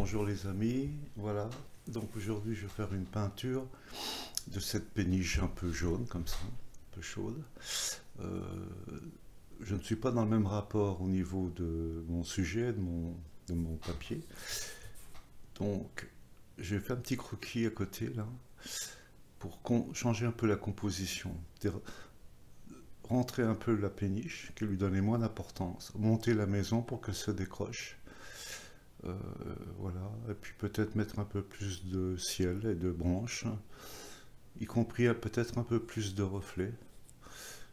bonjour les amis, voilà. Donc aujourd'hui je vais faire une peinture de cette péniche un peu jaune comme ça, un peu chaude. Euh, je ne suis pas dans le même rapport au niveau de mon sujet, de mon papier. Donc j'ai fait un petit croquis à côté là pour changer un peu la composition. C'est-à-dire rentrer un peu la péniche, qui lui donnait moins d'importance, monter la maison pour qu'elle se décroche. Euh, voilà, et puis peut-être mettre un peu plus de ciel et de branches, y compris peut-être un peu plus de reflets,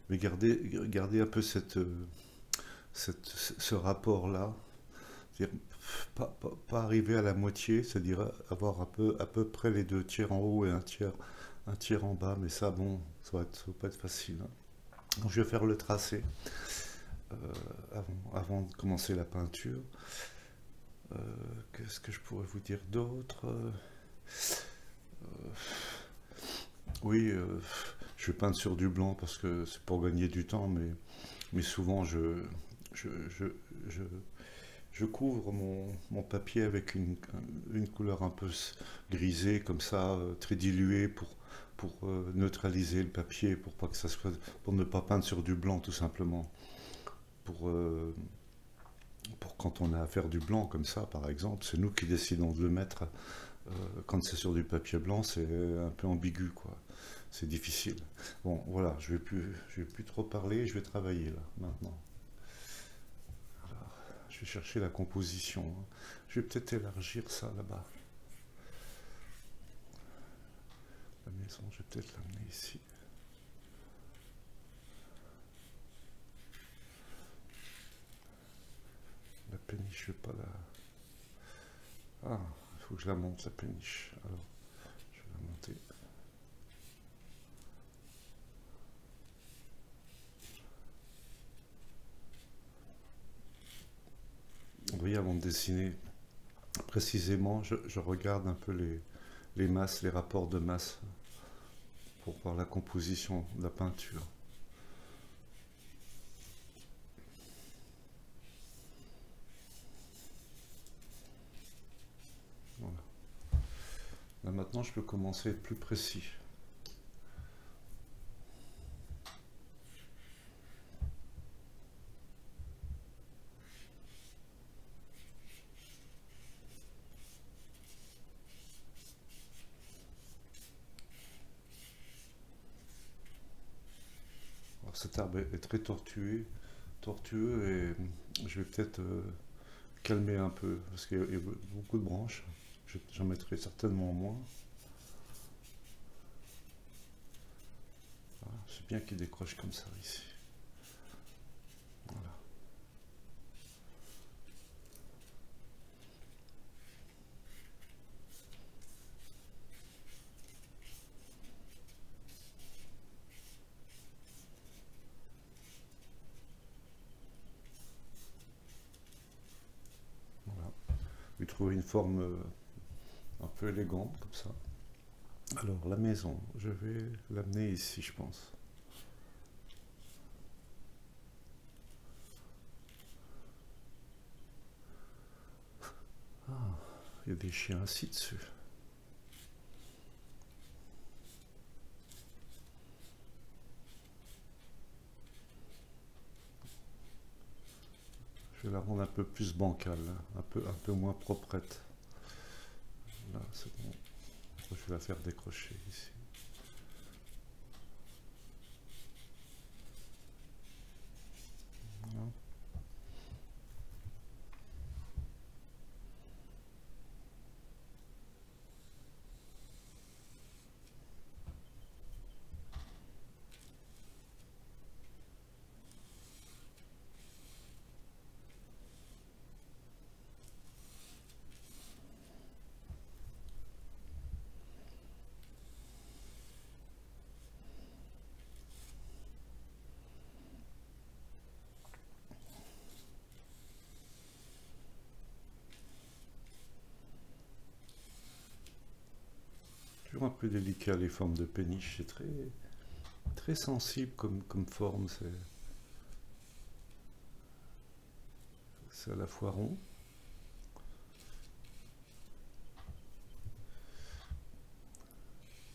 mais garder un peu ce rapport-là, c'est-à-dire pas arriver à la moitié, c'est-à-dire avoir à peu près les deux tiers en haut et un tiers en bas, mais ça, bon, ça va pas être facile, hein. Donc, je vais faire le tracé euh, avant de commencer la peinture. Euh, Qu'est-ce que je pourrais vous dire d'autre? Oui, je vais peindre sur du blanc parce que c'est pour gagner du temps, mais souvent je, je, je, je couvre mon papier avec une couleur un peu grisée, comme ça, très diluée pour neutraliser le papier, pour pas que ça soit, pour ne pas peindre sur du blanc tout simplement. Pour, euh, pour quand on a à faire du blanc comme ça, par exemple, c'est nous qui décidons de le mettre. Quand c'est sur du papier blanc, c'est un peu ambigu, quoi. C'est difficile. Bon, voilà, je vais plus trop parler, je vais travailler là, maintenant. Alors, je vais chercher la composition, hein. Je vais peut-être élargir ça là-bas. La maison, je vais peut-être l'amener ici. La péniche, je vais pas la... Ah, il faut que je la monte, la péniche. Alors, je vais la monter. Vous voyez, avant de dessiner précisément, je regarde un peu les masses, les rapports de masse pour voir la composition de la peinture. Voilà. Là maintenant, je peux commencer à être plus précis. Alors, cet arbre est très tortueux et je vais peut-être calmer un peu parce qu'il y a beaucoup de branches. J'en mettrai certainement moins. Voilà, c'est bien qu'il décroche comme ça ici. Voilà. Voilà. Lui trouver une forme un peu élégante comme ça. Alors la maison, je vais l'amener ici, je pense. Ah, il y a des chiens assis dessus. Je vais la rendre un peu plus bancale, hein, un peu moins proprette. Là, c'est bon. Je vais la faire décrocher ici. Voilà. Toujours un peu délicat les formes de péniche, c'est très sensible comme forme, c'est à la fois rond.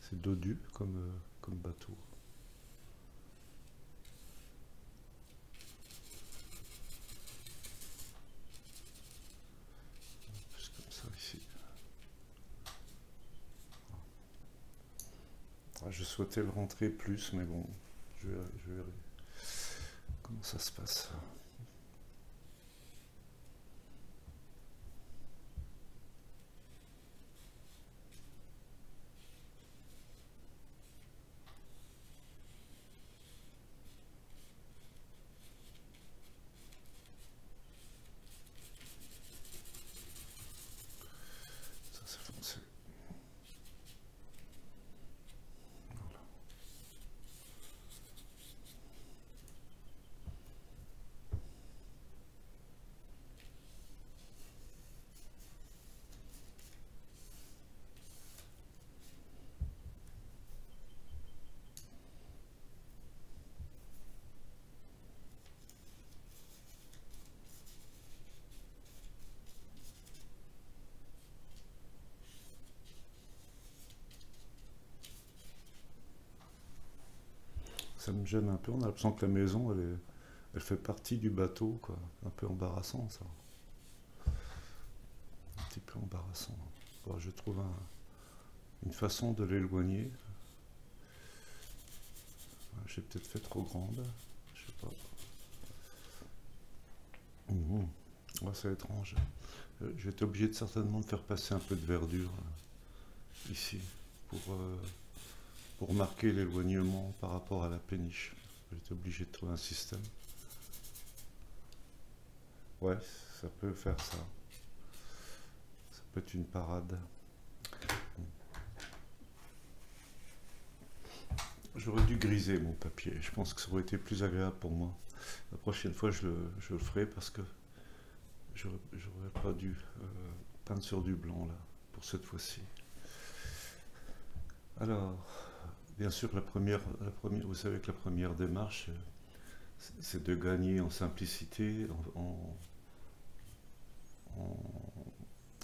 C'est dodu comme bateau. Plus comme ça ici. Ah, je souhaitais le rentrer plus, mais bon, je verrai comment ça se passe. Ça c'est foncé. Voilà. Ça me gêne un peu, on a l'impression que la maison, elle fait partie du bateau, quoi. Un peu embarrassant, ça. Un petit peu embarrassant. Bon, je trouve une façon de l'éloigner. J'ai peut-être fait trop grande, je sais pas. Ouais, c'est étrange. J'étais obligé certainement de faire passer un peu de verdure ici pour, euh, pour marquer l'éloignement par rapport à la péniche. J'étais obligé de trouver un système. Ouais, ça peut faire ça. Ça peut être une parade. J'aurais dû griser mon papier. Je pense que ça aurait été plus agréable pour moi. La prochaine fois, je le ferai parce que j'aurais pas dû peindre sur du blanc là pour cette fois-ci. Alors, bien sûr, vous savez que la première démarche, c'est de gagner en simplicité,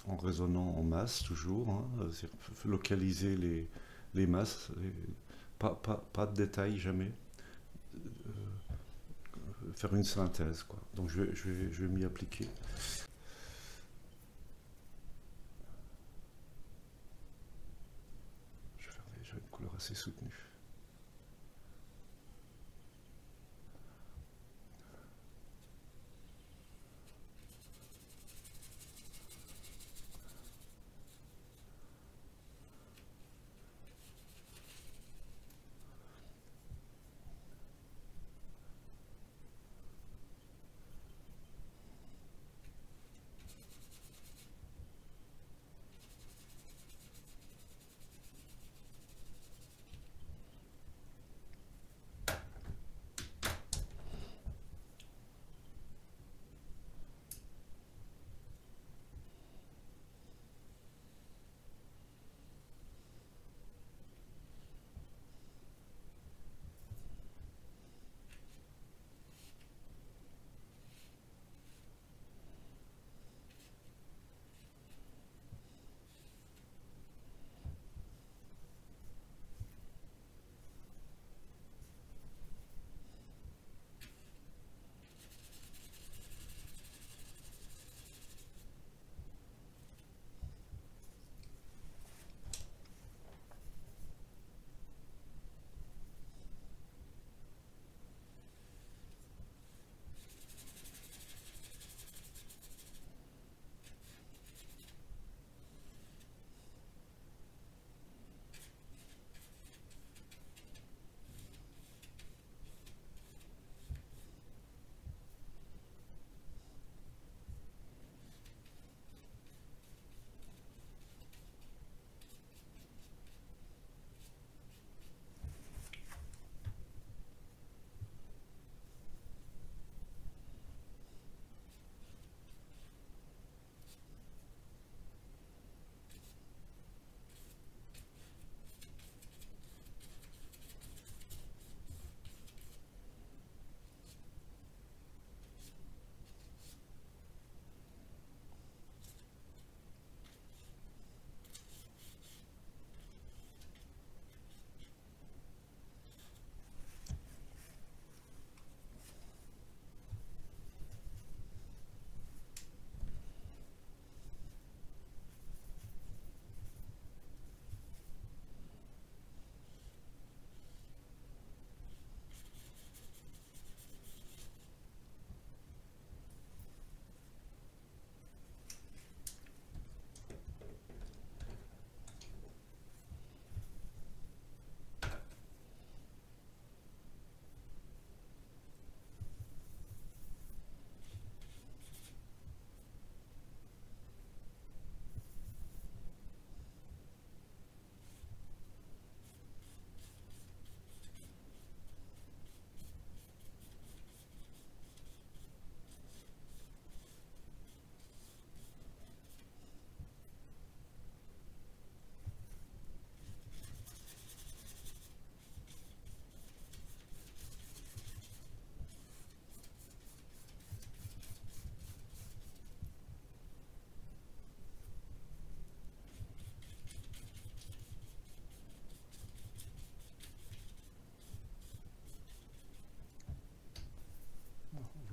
en raisonnant en masse toujours, hein, localiser les masses, pas de détails jamais, faire une synthèse, quoi. Donc je vais m'y appliquer. Je vais faire déjà une couleur assez soutenue.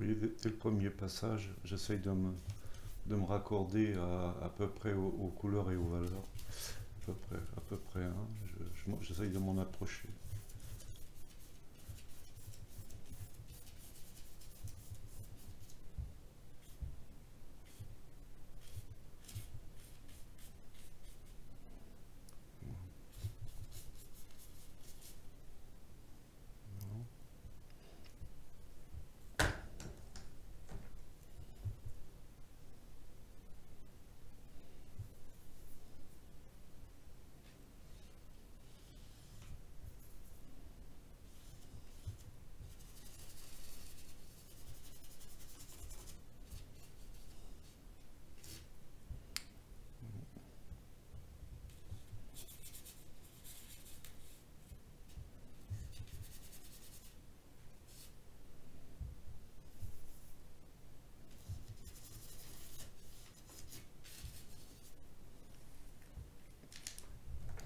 voyez, dès le premier passage, j'essaye de me raccorder à peu près aux couleurs et aux valeurs. À peu près, hein. J'essaye de m'en approcher.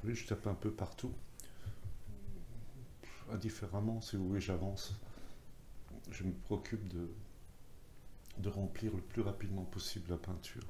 Oui, je tape un peu partout. Indifféremment, si vous voulez, j'avance. Je me préoccupe de remplir le plus rapidement possible la peinture.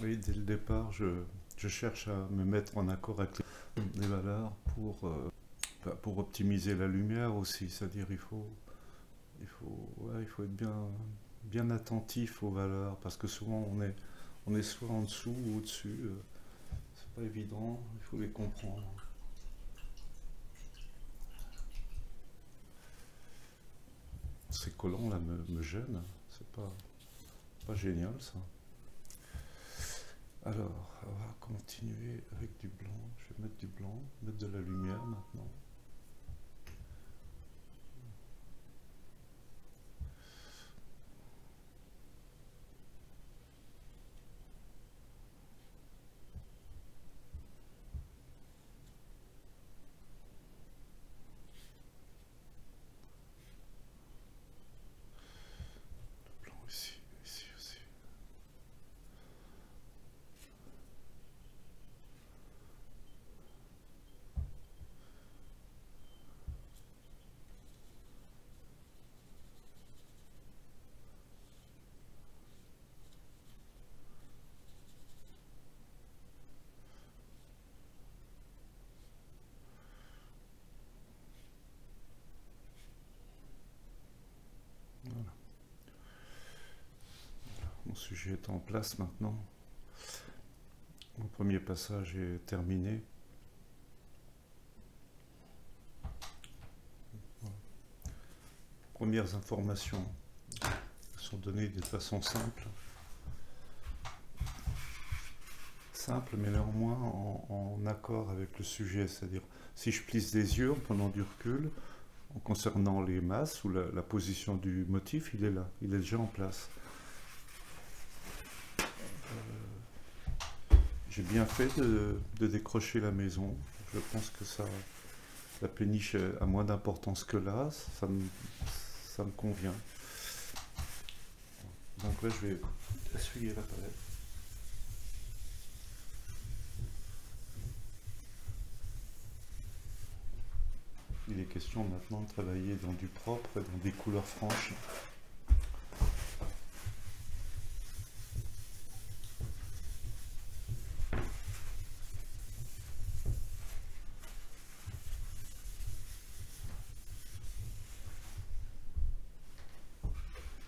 Oui, dès le départ, je cherche à me mettre en accord avec les valeurs pour optimiser la lumière aussi. C'est-à-dire il faut être bien attentif aux valeurs parce que souvent on est soit en dessous ou au-dessus. C'est pas évident, il faut les comprendre. Ces collants là me gênent, c'est pas génial ça. Alors, on va continuer avec du blanc. Je vais mettre du blanc, mettre de la lumière maintenant. Blanc ici, ici aussi. Voilà. Mon sujet est en place maintenant. Mon premier passage est terminé. Voilà. Premières informations sont données de façon simple. Simple, mais néanmoins en accord avec le sujet. C'est-à-dire, si je plisse des yeux en prenant du recul, en concernant les masses ou la position du motif, il est là, il est déjà en place. J'ai bien fait de décrocher la maison. Je pense que la péniche a moins d'importance que là. Ça me convient. Donc là, je vais essuyer la palette. Il est question maintenant de travailler dans du propre et dans des couleurs franches.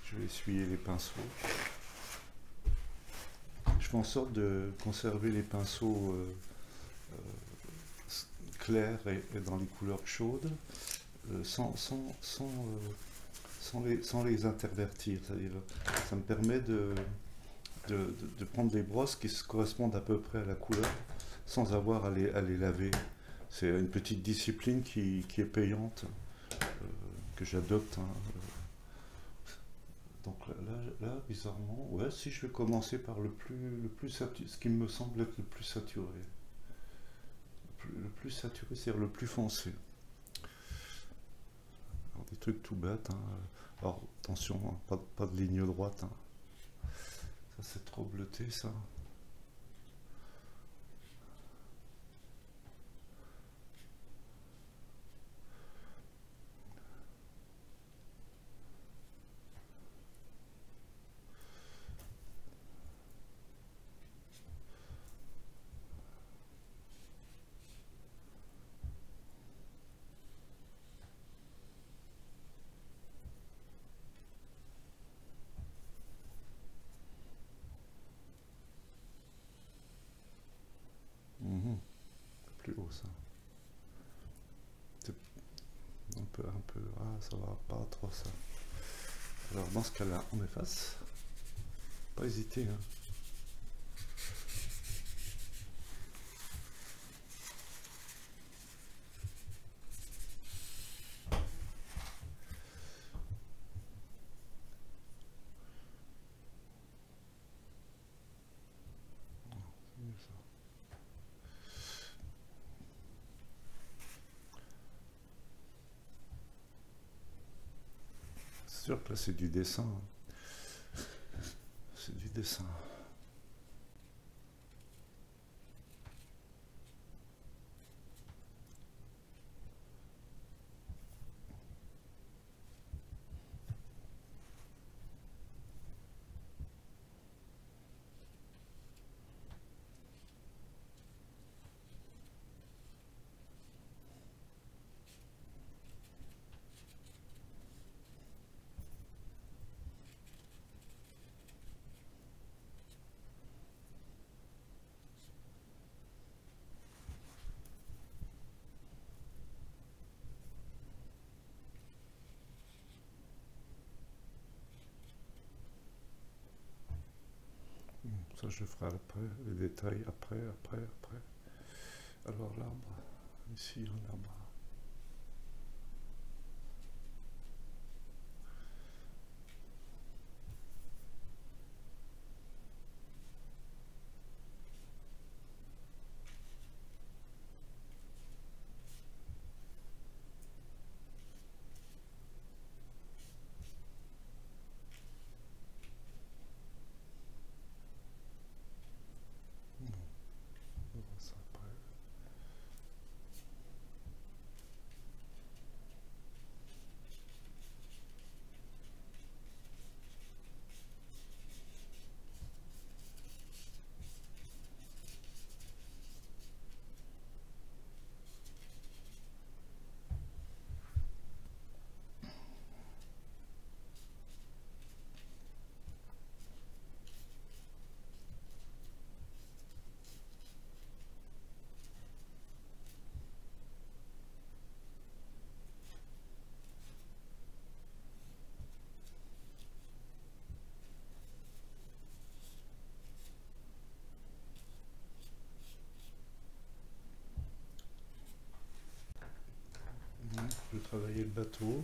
Je vais essuyer les pinceaux. Je fais en sorte de conserver les pinceaux clairs et dans les couleurs chaudes sans les intervertir. C'est-à-dire, ça me permet de prendre des brosses qui se correspondent à peu près à la couleur sans avoir à les laver. C'est une petite discipline qui est payante, que j'adopte. Hein. Donc là, bizarrement, ouais, si je vais commencer par le plus saturé, ce qui me semble être le plus saturé. Le plus saturé, c'est-à-dire le plus foncé. Alors, des trucs tout bêtes. Hein. Alors, attention, hein, pas de ligne droite. Hein. Ça, c'est trop bleuté, ça. Mhm. Plus haut, ça. C'est un peu. Ah, ça va pas trop, ça. Alors, dans ce cas-là, on efface. Pas hésiter, hein. C'est sûr que là, c'est du dessin. C'est du dessin. Ça, je ferai après, les détails après. Alors l'arbre, ici un arbre. On verra ça après. Je vais travailler le bateau.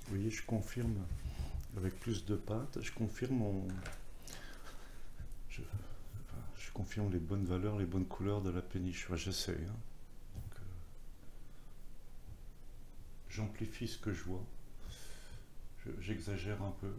Vous voyez, je confirme avec plus de pâte, je confirme je confirme les bonnes valeurs, les bonnes couleurs de la péniche. Enfin, j'essaie. Hein. Donc, j'amplifie ce que je vois. J'exagère un peu.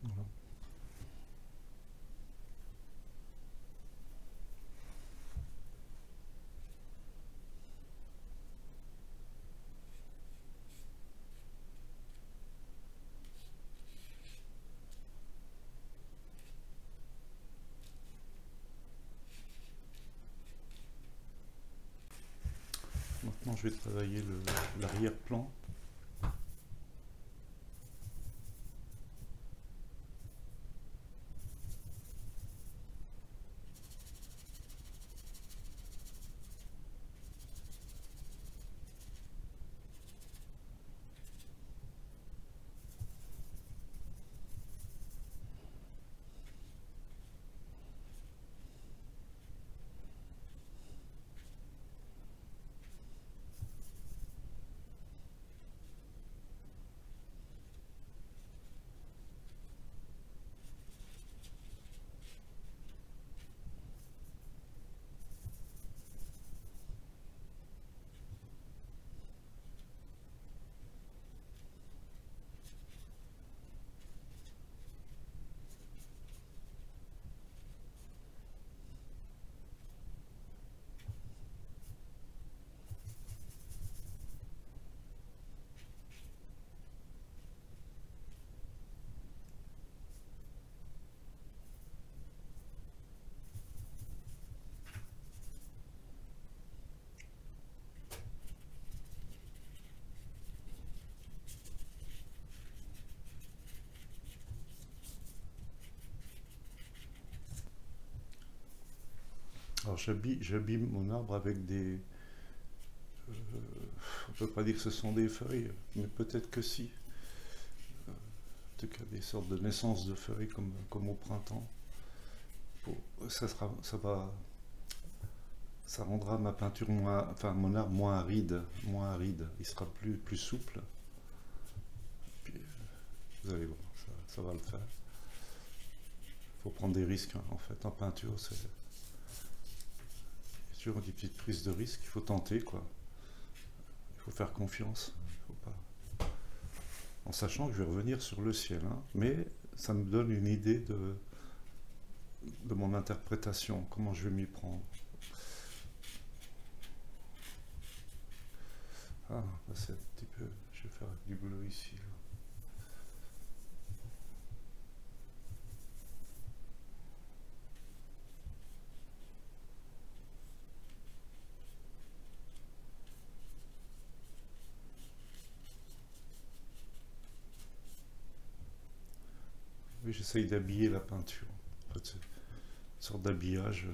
Voilà. Maintenant, je vais travailler l'arrière-plan. Alors j'habille mon arbre avec des... on peut pas dire que ce sont des feuilles, mais peut-être que si. En tout cas, des sortes de naissances de feuilles comme au printemps. Ça rendra ma peinture moins, enfin mon arbre moins aride, moins aride. Il sera plus souple. Puis, vous allez voir, ça va le faire. Il faut prendre des risques, hein, en fait. En peinture, c'est toujours des petites prises de risque. Il faut tenter, quoi. Il faut faire confiance. Il faut pas... En sachant que je vais revenir sur le ciel, hein, mais ça me donne une idée de mon interprétation, comment je vais m'y prendre. Ah, là c'est un petit peu... Je vais faire du bleu ici. Là. Oui, j'essaye d'habiller la peinture. En fait, c'est une sorte d'habillage.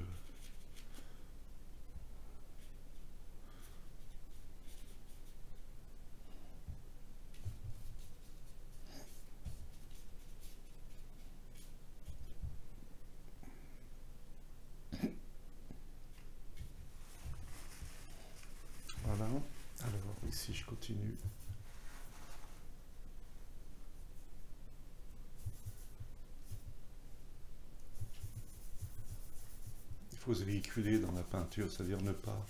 Voilà. Alors, ici, je continue. Il faut se véhiculer dans la peinture, c'est-à-dire ne pas,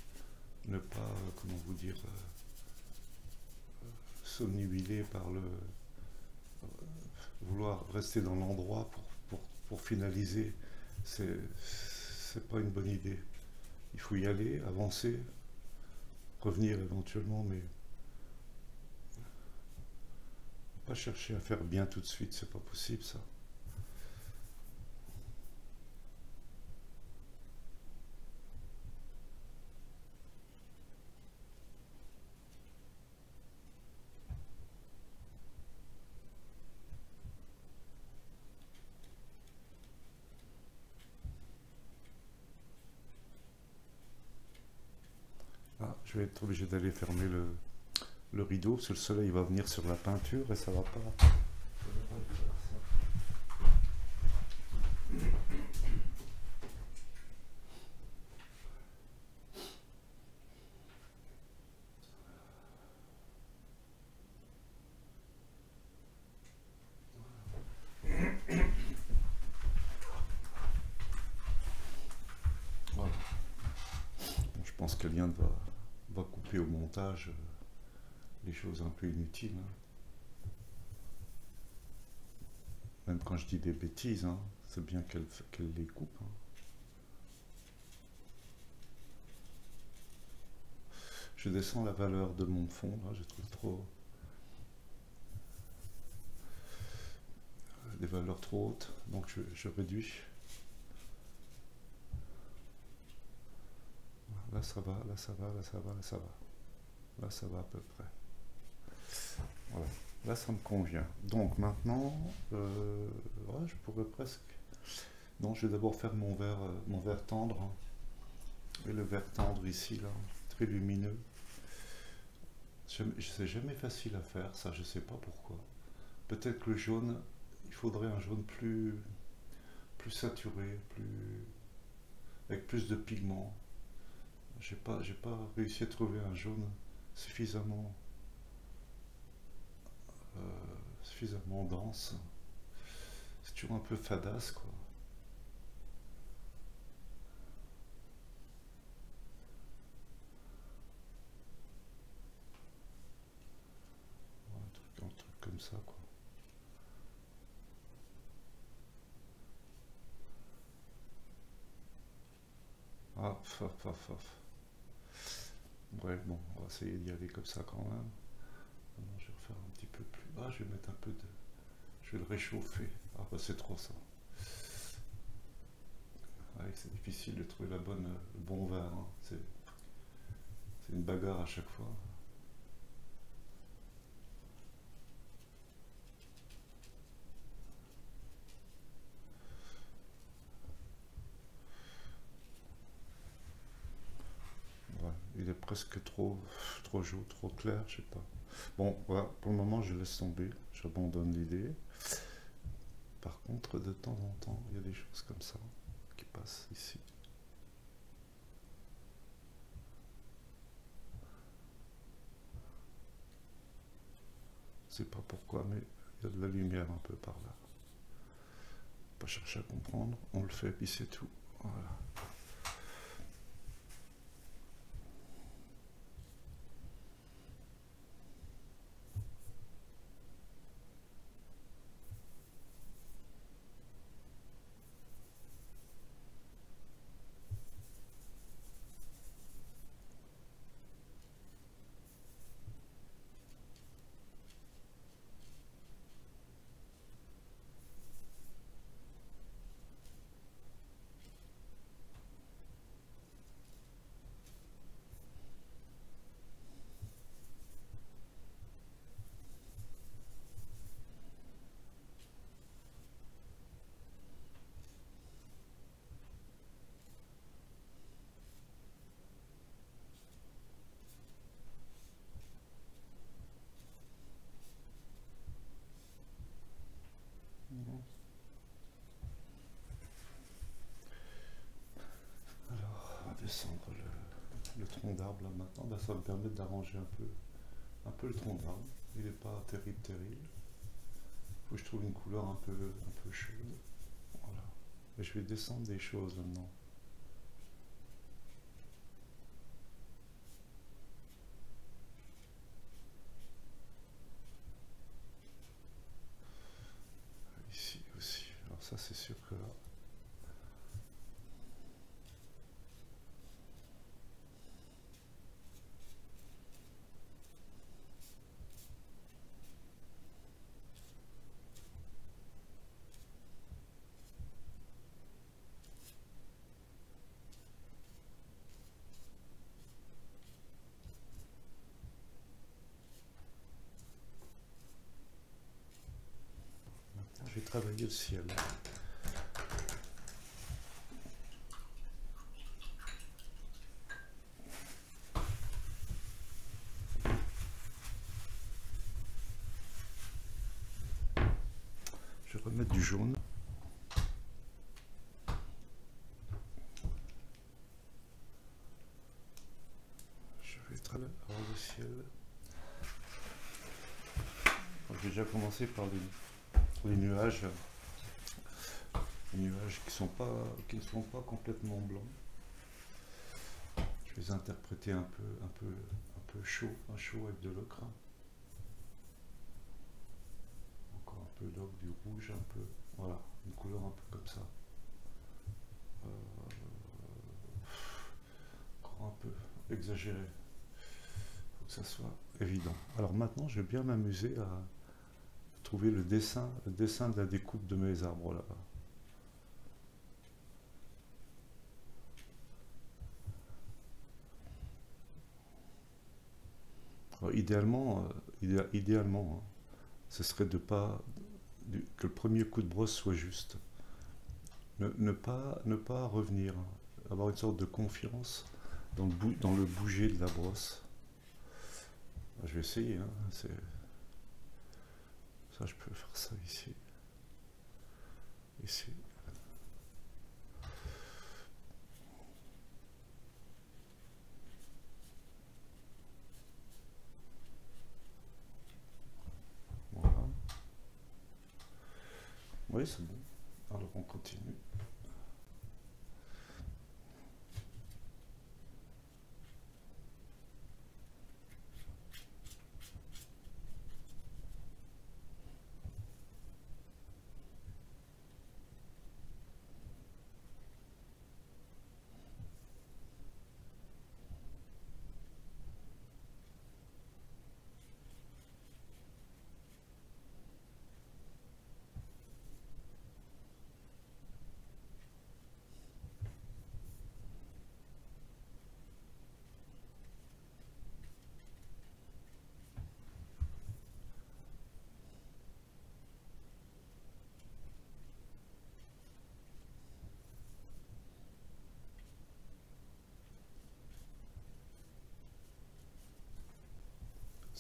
comment vous dire, s'omnubiler par le vouloir rester dans l'endroit pour finaliser. C'est pas une bonne idée. Il faut y aller, avancer, revenir éventuellement, mais pas chercher à faire bien tout de suite, c'est pas possible ça. Ah, je vais être obligé d'aller fermer le rideau parce que le soleil va venir sur la peinture et ça va pas. Voilà. Bon, je pense qu'Eliane va couper au montage les choses un peu inutiles. Hein. Même quand je dis des bêtises, hein, c'est bien qu'elle les coupe. Hein. Je descends la valeur de mon fond, là, je trouve trop... des valeurs trop hautes, donc je réduis. Là ça va, là ça va, là ça va, là ça va. Là ça va à peu près. Voilà. Là ça me convient. Donc maintenant, ouais, je pourrais presque... Non, je vais d'abord faire mon vert tendre. Hein. Et le vert tendre ici, là, très lumineux. C'est jamais facile à faire, ça, je sais pas pourquoi. Peut-être que le jaune, il faudrait un jaune plus saturé, avec plus de pigments. J'ai pas réussi à trouver un jaune suffisamment, suffisamment dense. C'est toujours un peu fadasse, quoi. Un truc comme ça, quoi. Ah, ouais, bon, on va essayer d'y aller comme ça quand même. Maintenant, je vais refaire un petit peu plus. Ah, je vais mettre un peu de... Je vais le réchauffer. Ah, bah c'est trop ça. Ouais, c'est difficile de trouver le bon vert. Hein. C'est une bagarre à chaque fois. presque trop jaune, trop clair, je sais pas. Bon, voilà, pour le moment, je laisse tomber, j'abandonne l'idée. Par contre, de temps en temps, il y a des choses comme ça qui passent ici. Je sais pas pourquoi, mais il y a de la lumière un peu par là. Pas chercher à comprendre, on le fait, puis c'est tout. Voilà. Alors, on va descendre le tronc d'arbre là maintenant. Ben, ça va me permettre d'arranger un peu le tronc d'arbre. Il n'est pas terrible, terrible. Il faut que je trouve une couleur un peu chaude. Voilà. Et je vais descendre des choses maintenant. Ici aussi. Alors ça, c'est sûr que là, je vais travailler le ciel. Je vais remettre du jaune. Je vais travailler le ciel. Je vais déjà commencer par les nuages. Les nuages qui ne sont pas complètement blancs. Je vais les interpréter un peu chaud, avec de l'ocre. Encore un peu d'ocre, du rouge, un peu. Voilà, une couleur un peu comme ça. Encore un peu exagéré. Il faut que ça soit évident. Alors maintenant, je vais bien m'amuser à trouver le dessin de la découpe de mes arbres là. Alors, idéalement, hein, ce serait de pas que le premier coup de brosse soit juste. Ne pas revenir, hein. Avoir une sorte de confiance dans le bouger de la brosse. Je vais essayer, hein, ça, je peux faire ça ici. Ici. Voilà. Oui, c'est bon. Alors on continue.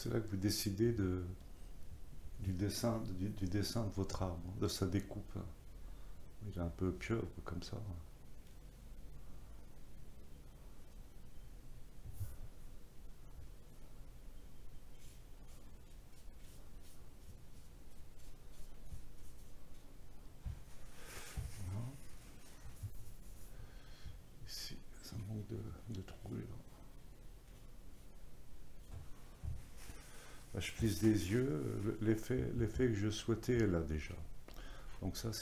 c'est là que vous décidez du dessin de votre arbre, de sa découpe. Il est un peu pieuvre comme ça. Voilà. Ici, ça manque de trous. Là. Là, je plisse des yeux. L'effet que je souhaitais est là déjà. Donc ça, on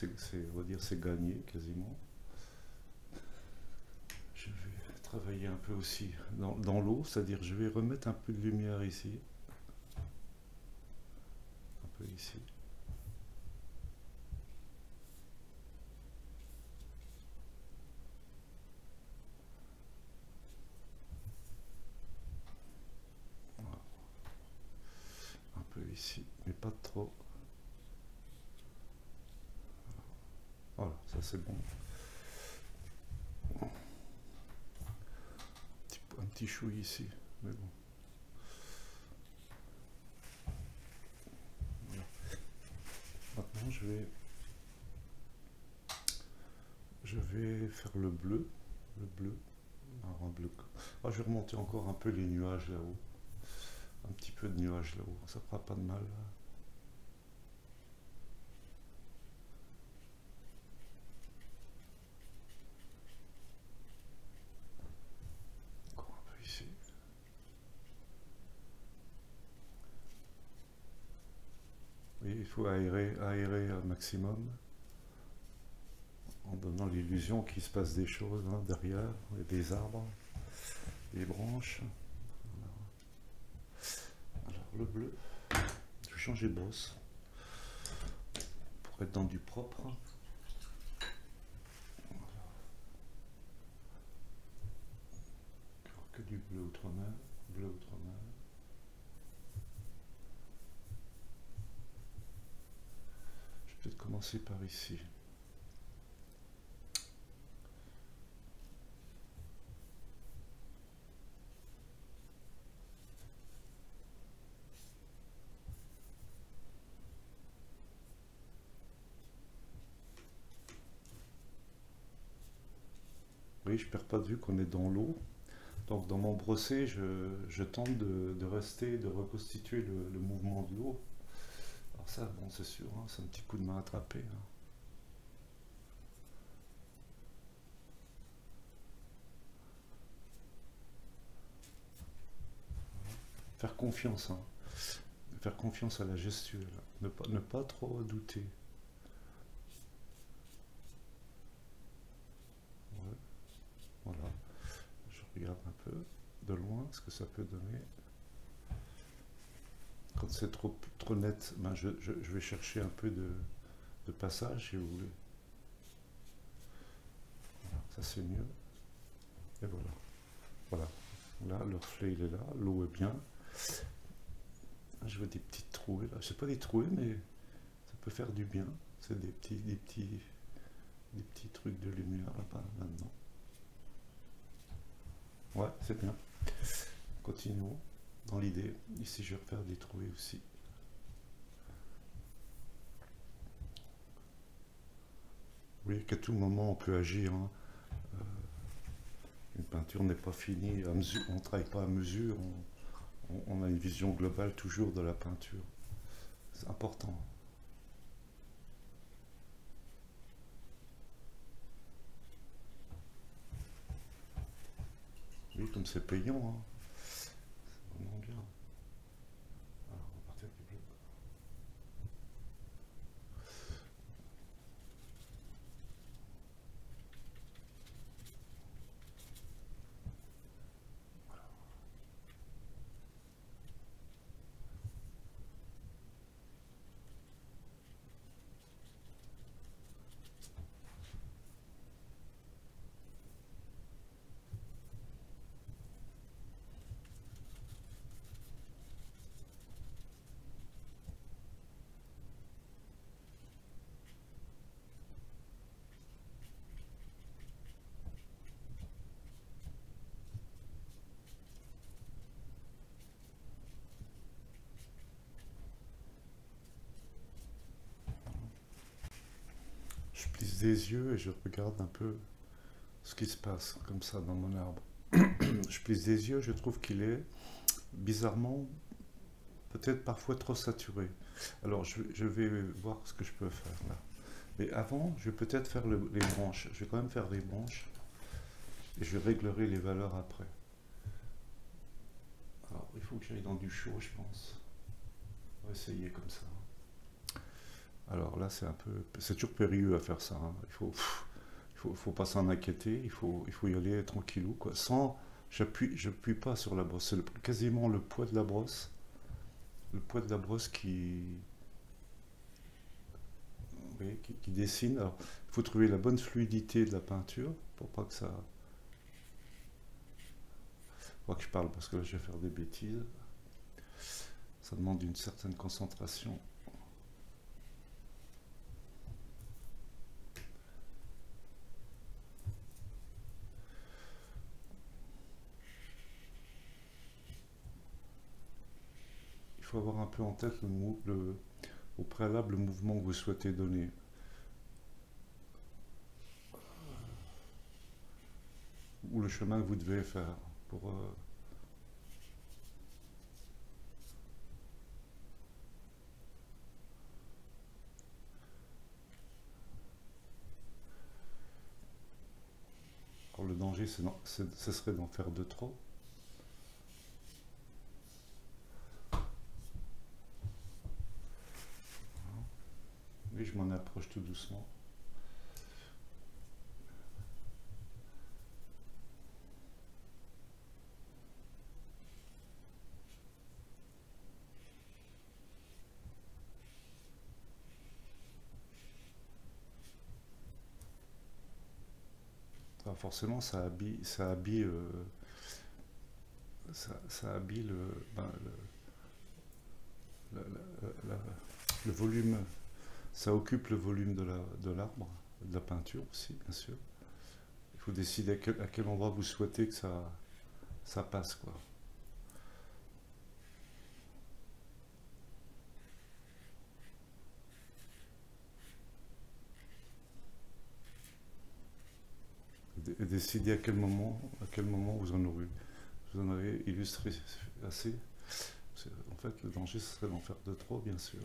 va dire, c'est gagné quasiment. Je vais travailler un peu aussi dans l'eau, c'est-à-dire je vais remettre un peu de lumière ici. Un peu ici. Voilà. Un peu ici, mais pas trop. Voilà, ça c'est bon. Un petit chou ici, mais bon. Voilà. Maintenant je vais faire le bleu. Le bleu. Alors, un bleu. Ah, je vais remonter encore un peu les nuages là-haut. Un petit peu de nuages là-haut, ça fera pas de mal. Encore un peu ici. Oui, il faut aérer un maximum en donnant l'illusion qu'il se passe des choses derrière, il y a des arbres, des branches. Alors le bleu, je vais changer de brosse pour être dans du propre. Que du bleu outre-mer, bleu outre-mer. Je vais peut-être commencer par ici. Oui, je perds pas de vue qu'on est dans l'eau. Donc dans mon brossé, je tente de rester, de reconstituer le mouvement de l'eau. Alors ça, bon, c'est sûr, hein, c'est un petit coup de main attrapé. Hein. Faire confiance, hein. Faire confiance à la gestuelle. Ne pas trop douter. Ouais, voilà. Je regarde un peu de loin ce que ça peut donner. Quand c'est trop net, ben je vais chercher un peu de passage, si vous voulez. Voilà, ça c'est mieux. Et voilà. Voilà. Là, le reflet il est là, l'eau est bien. Je vois des petites trouées là. C'est pas des trouées, mais ça peut faire du bien. C'est des petits trucs de lumière là-bas, maintenant. Ouais, c'est bien. Continuons dans l'idée. Ici, je vais refaire des trouées aussi. Oui, qu'à tout moment, on peut agir. Hein. Une peinture n'est pas finie. On ne travaille pas à mesure. On a une vision globale toujours de la peinture. C'est important. Oui, comme c'est payant. Hein. C'est vraiment bien. Alors, on va partir du bleu. Je plisse des yeux et je regarde un peu ce qui se passe comme ça dans mon arbre. Je plisse des yeux, je trouve qu'il est bizarrement, peut-être parfois trop saturé. Alors je vais voir ce que je peux faire là. Mais avant, je vais peut-être faire les branches. Je vais quand même faire les branches et je réglerai les valeurs après. Alors il faut que j'aille dans du chaud, je pense. On va essayer comme ça. Alors là, c'est toujours périlleux à faire ça, hein. Faut pas s'en inquiéter. Il faut y aller tranquillou, quoi. J'appuie pas sur la brosse. C'est quasiment le poids de la brosse, qui dessine. Alors, il faut trouver la bonne fluidité de la peinture pour pas que ça. Faut pas que je parle parce que là, je vais faire des bêtises. Ça demande une certaine concentration. Il faut avoir un peu en tête au préalable le mouvement que vous souhaitez donner. Ou le chemin que vous devez faire pour. Alors le danger, ce serait d'en faire de trop. Oui, je m'en approche tout doucement. Enfin, forcément, ça habille la- la- le volume, ça occupe le volume de l'arbre, de la peinture aussi, bien sûr. Il faut décider à quel endroit vous souhaitez que ça passe, quoi. Et décider à quel moment vous en avez illustré assez. En fait, le danger, ce serait d'en faire de trop, bien sûr.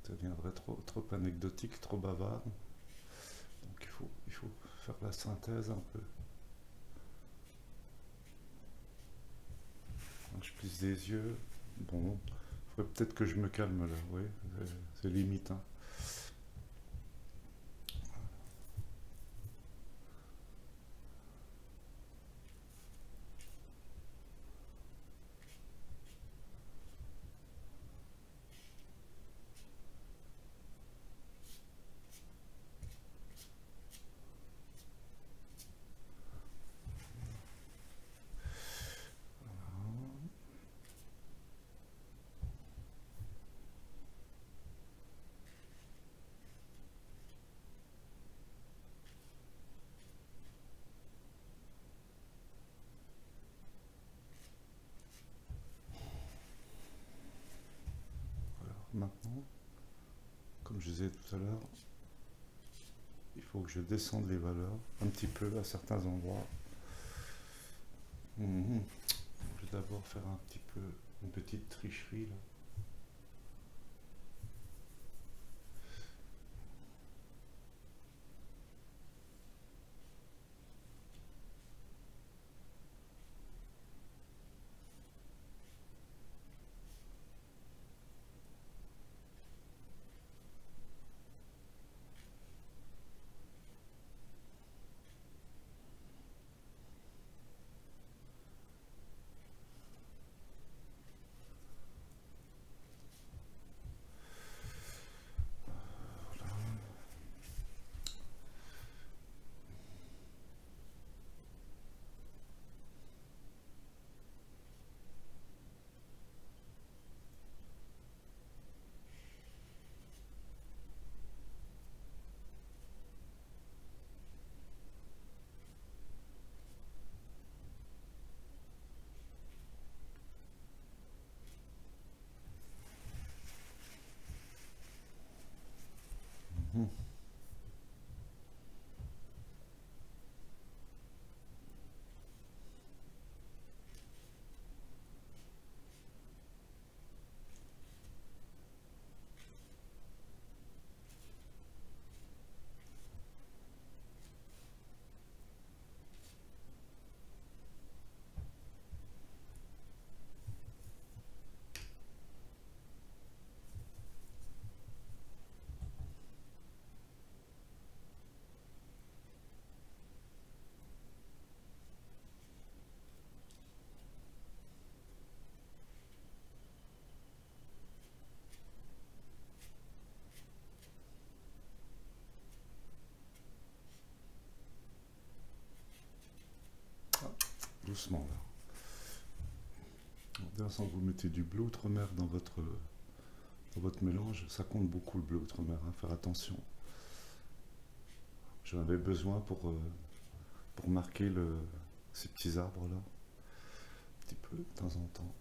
Ça deviendrait trop anecdotique, trop bavard. Donc il faut faire la synthèse un peu. Donc, je plisse des yeux. Bon, il faudrait peut-être que je me calme là, oui, c'est limite, hein. Alors, maintenant, comme je disais tout à l'heure, il faut que je descende les valeurs un petit peu à certains endroits. Mhm. Je vais d'abord faire un petit peu une petite tricherie là. doucement là. D'ailleurs, quand vous mettez du bleu outre-mer dans votre mélange, ça compte beaucoup le bleu outre-mer, hein, faire attention. J'en avais besoin pour marquer ces petits arbres là, un petit peu de temps en temps.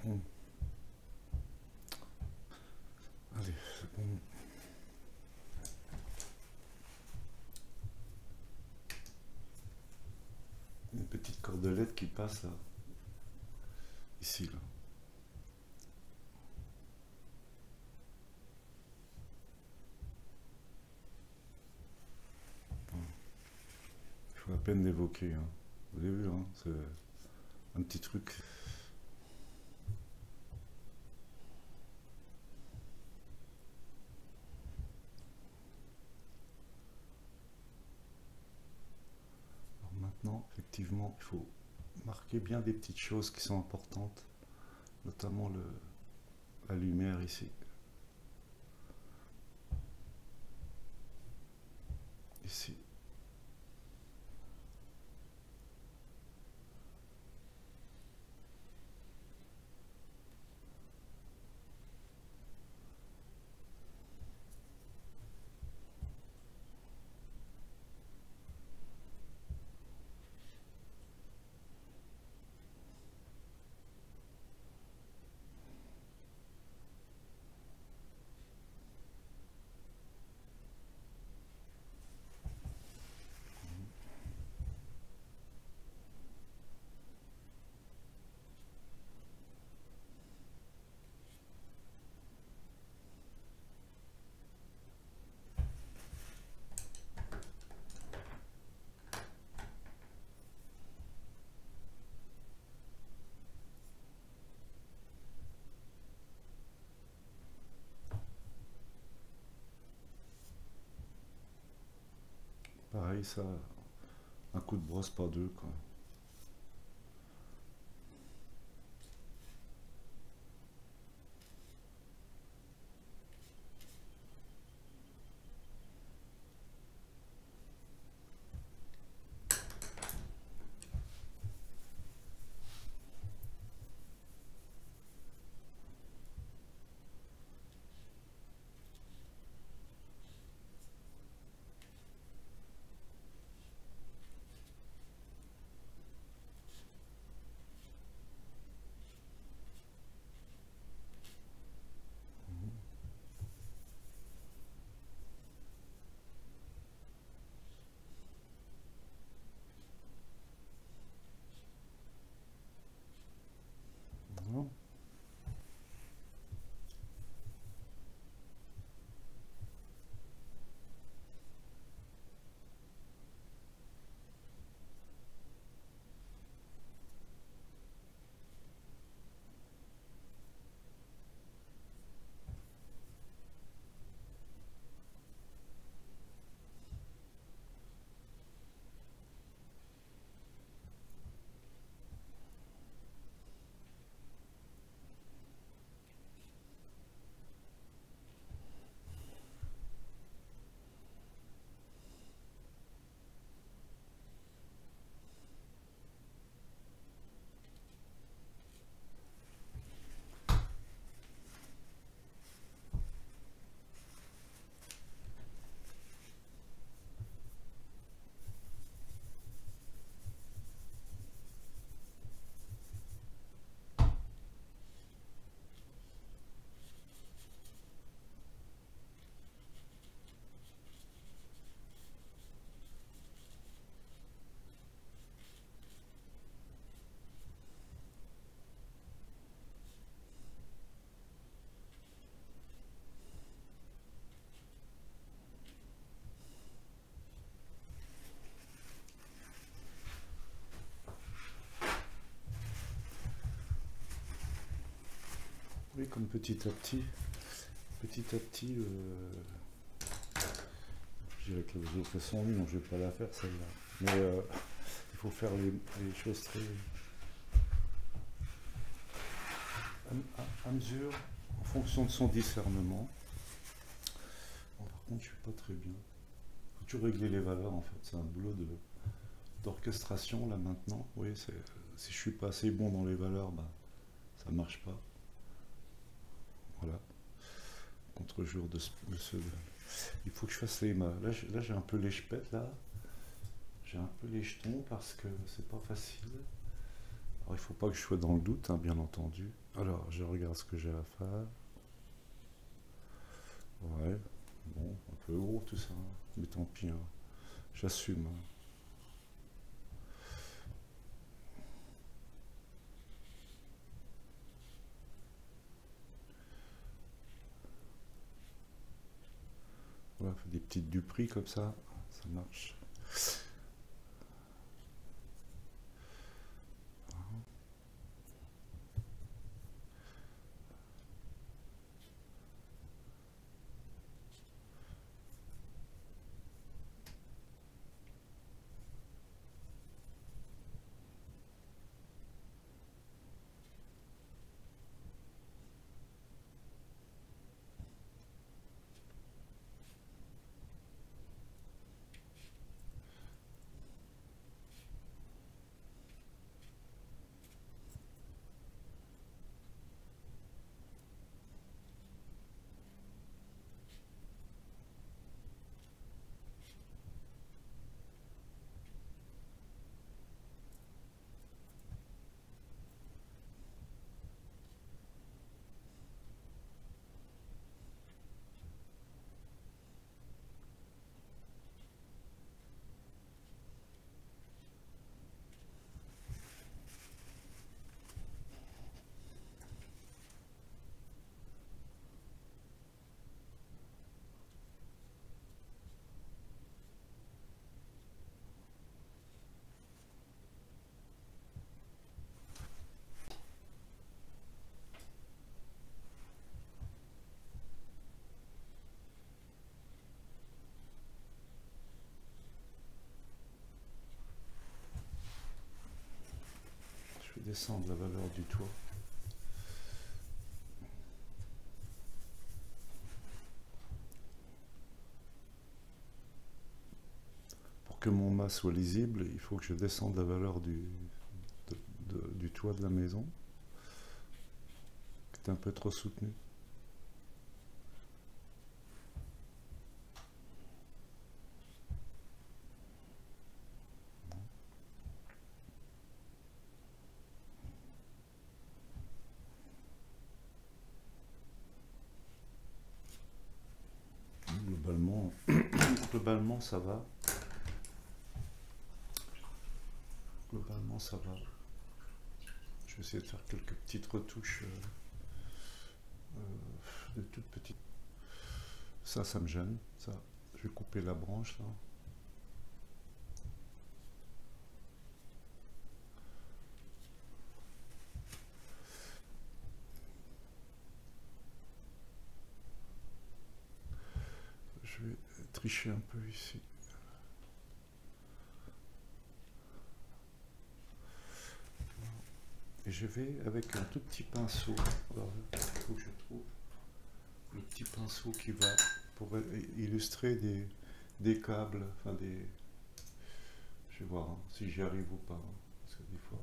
Bon. Allez, c'est bon. Une petite cordelette qui passe là, ici là. Il faut à peine l'évoquer, hein. Vous avez vu, hein, c'est un petit truc. Alors maintenant, effectivement, il faut marquer bien des petites choses qui sont importantes, notamment la lumière ici. Ici. Pareil, ça, un coup de brosse, pas deux, quoi. comme petit à petit, je dirais que les autres sont nuls, donc je vais pas la faire celle-là. Mais il faut faire les choses très à mesure, en fonction de son discernement. Bon, par contre, je suis pas très bien. Faut toujours régler les valeurs en fait. C'est un boulot d'orchestration là maintenant. Oui, si je suis pas assez bon dans les valeurs, bah ça marche pas. Voilà. Contre-jour de ce. Il faut que je fasse les mains. Là j'ai un peu les chepettes là. J'ai un peu les jetons parce que c'est pas facile. Alors il faut pas que je sois dans le doute, hein, bien entendu. Alors je regarde ce que j'ai à faire. Ouais. Bon, un peu gros tout ça, hein. Mais tant pis, hein. J'assume, hein. Voilà, des petites duperies comme ça marche. Je vais descendre la valeur du toit. Pour que mon mât soit lisible, il faut que je descende la valeur du toit de la maison, qui est un peu trop soutenu. Globalement, ça va. Globalement, ça va. Je vais essayer de faire quelques petites retouches de toutes petites. Ça me gêne. Ça, je vais couper la branche là. Je vais tricher un peu ici. Et je vais avec un tout petit pinceau. Alors, il faut que je trouve le petit pinceau qui va pour illustrer des câbles, enfin des. Je vais voir hein, si j'y arrive ou pas. Hein, parce que des fois.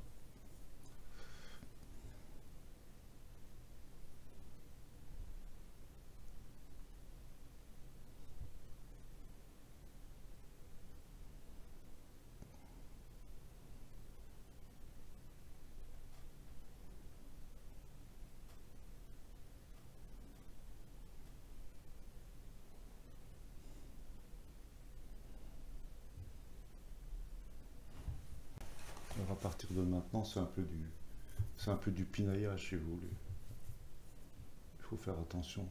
Alors à partir de maintenant, c'est un peu du pinaillage si vous voulez. Il faut faire attention.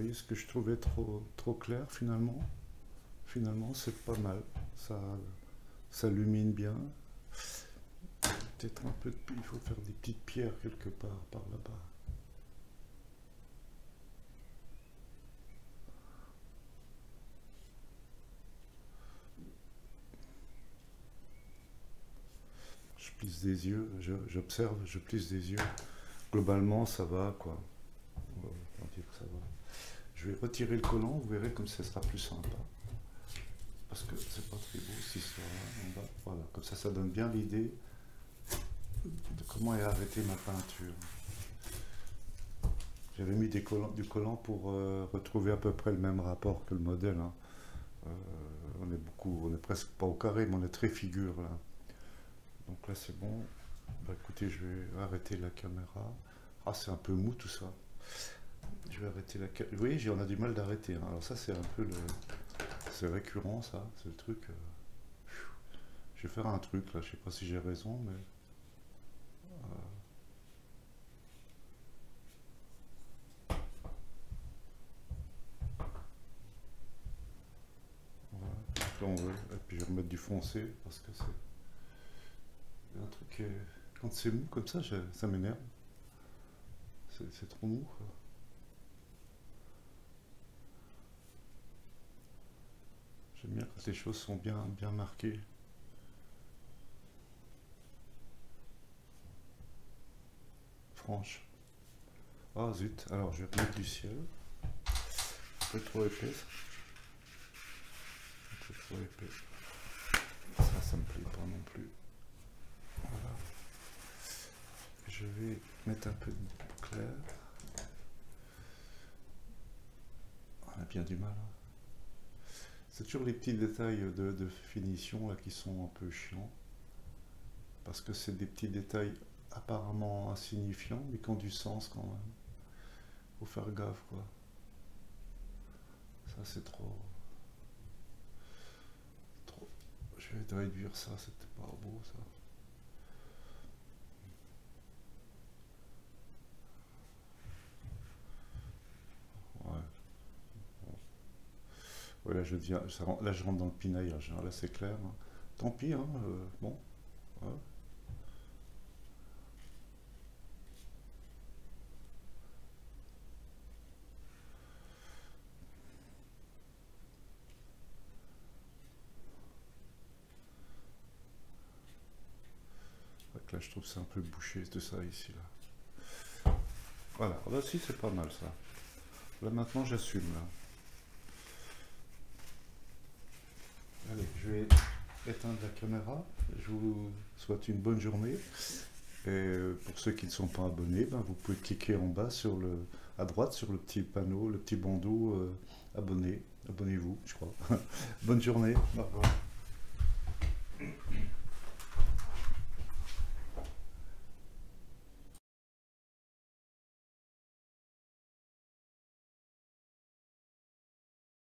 voyez ce que je trouvais trop clair finalement. Finalement, c'est pas mal. Ça illumine bien. Peut-être un peu il faut faire des petites pierres quelque part par là-bas. Je plisse des yeux, j'observe, je plisse des yeux. Globalement, ça va, quoi. On va dire que ça va. Je vais retirer le collant, vous verrez comme ça sera plus sympa. Parce que c'est pas très beau cette histoire-là. Voilà, comme ça donne bien l'idée de comment est arrêtée ma peinture. J'avais mis du collant pour retrouver à peu près le même rapport que le modèle. Hein. On est presque pas au carré, mais on est très figure là. Donc là c'est bon. Bah, écoutez, je vais arrêter la caméra. Ah, c'est un peu mou tout ça. Je vais arrêter la caméra. Vous voyez, on a du mal d'arrêter. Hein. Alors ça c'est un peu le... C'est récurrent ça, c'est le truc. Je vais faire un truc là, je sais pas si j'ai raison, mais... Voilà, là on veut. Et puis je vais remettre du foncé parce que c'est un truc... Quand c'est mou comme ça m'énerve. C'est trop mou quoi. J'aime bien quand les choses sont bien marquées. Franche. Ah zut, alors je vais remettre du ciel. Un peu trop épais. Un peu trop épais. Ça me plaît pas non plus. Voilà. Je vais mettre un peu de clair. On a bien du mal. Hein. C'est toujours les petits détails de finition là, qui sont un peu chiants. Parce que c'est des petits détails apparemment insignifiants, mais qui ont du sens quand même. Faut faire gaffe quoi. Ça c'est trop. Je vais réduire ça, c'était pas beau ça. Ouais. Ouais, là, là je rentre dans le pinaillage, hein. Là c'est clair. Hein. Tant pis, hein, bon. Ouais. Là je trouve que c'est un peu bouché tout ça ici là. Voilà, là aussi c'est pas mal ça. Là maintenant j'assume là. Allez, je vais éteindre la caméra. Je vous souhaite une bonne journée. Et pour ceux qui ne sont pas abonnés, ben, vous pouvez cliquer en bas à droite sur le petit panneau, le petit bandeau abonné. Abonnez-vous, je crois. Bonne journée. Au revoir.